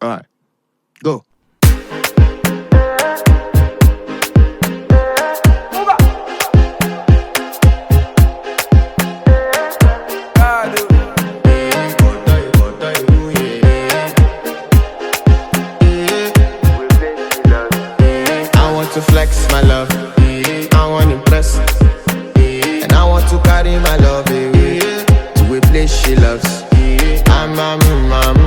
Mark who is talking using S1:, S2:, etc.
S1: Alright, go. I want to flex my love, I want to impress, and I want to carry my love away to a place she loves. I'm